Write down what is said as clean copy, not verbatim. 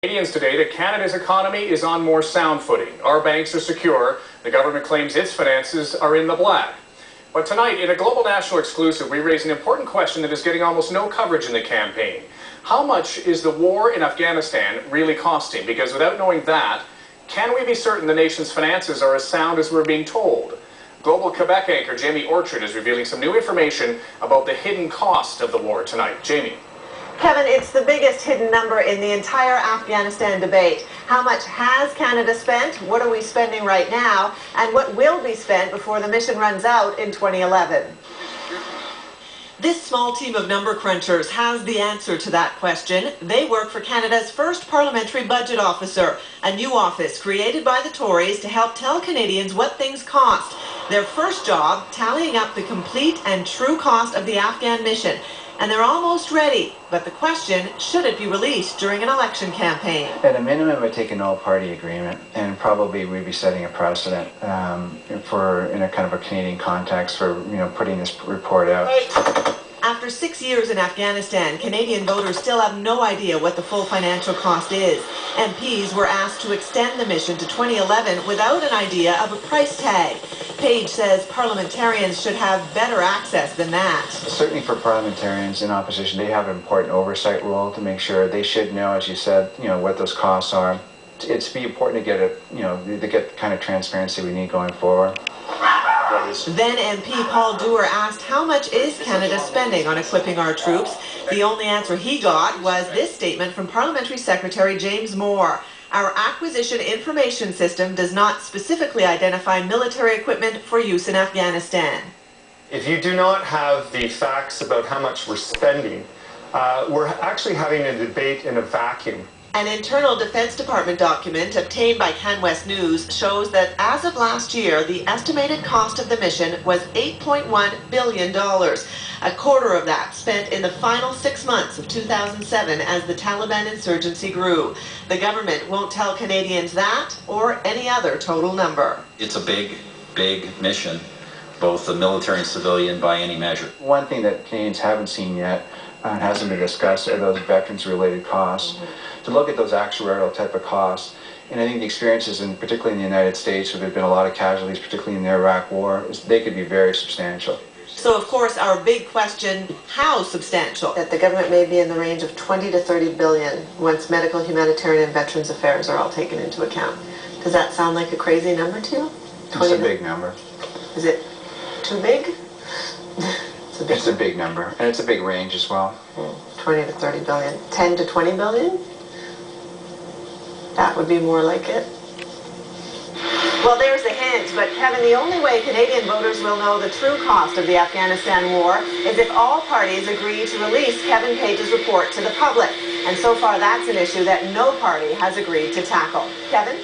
Canadians today that Canada's economy is on more sound footing. Our banks are secure. The government claims its finances are in the black. But tonight, in a Global National Exclusive, we raise an important question that is getting almost no coverage in the campaign. How much is the war in Afghanistan really costing? Because without knowing that, can we be certain the nation's finances are as sound as we're being told? Global Quebec anchor Jamie Orchard is revealing some new information about the hidden cost of the war tonight. Jamie. Kevin, it's the biggest hidden number in the entire Afghanistan debate. How much has Canada spent? What are we spending right now? And what will be spent before the mission runs out in 2011? This small team of number crunchers has the answer to that question. They work for Canada's first parliamentary budget officer, a new office created by the Tories to help tell Canadians what things cost. Their first job, tallying up the complete and true cost of the Afghan mission. And they're almost ready. But the question, should it be released during an election campaign? At a minimum, it would take an all-party agreement, and probably we'd be setting a precedent in a kind of a Canadian context for putting this report out. After 6 years in Afghanistan, Canadian voters still have no idea what the full financial cost is. MPs were asked to extend the mission to 2011 without an idea of a price tag. Page says parliamentarians should have better access than that. Certainly for parliamentarians in opposition, they have an important oversight role to make sure they should know, as you said, what those costs are. It's be important to get to get the kind of transparency we need going forward. Then MP Paul Dewar asked how much is Canada spending on equipping our troops. The only answer he got was this statement from Parliamentary Secretary James Moore. Our acquisition information system does not specifically identify military equipment for use in Afghanistan. If you do not have the facts about how much we're spending, we're actually having a debate in a vacuum. An internal Defense Department document obtained by CanWest News shows that as of last year, the estimated cost of the mission was $8.1 billion. A quarter of that spent in the final 6 months of 2007 as the Taliban insurgency grew. The government won't tell Canadians that or any other total number. It's a big, big mission, both the military and civilian by any measure. One thing that Canadians haven't seen yet and hasn't been discussed are those veterans-related costs. To look at those actuarial type of costs, and I think the experiences, particularly in the United States, where there have been a lot of casualties, particularly in the Iraq War, they could be very substantial. So, of course, our big question, how substantial? That the government may be in the range of 20 to 30 billion once medical, humanitarian, and veterans affairs are all taken into account. Does that sound like a crazy number to you? It's a big number. Is it too big? It's a big number, and it's a big range as well. 20 to 30 billion. 10 to 20 billion? That would be more like it. Well, there's a hint, but Kevin, the only way Canadian voters will know the true cost of the Afghanistan war is if all parties agree to release Kevin Page's report to the public. And so far, that's an issue that no party has agreed to tackle. Kevin?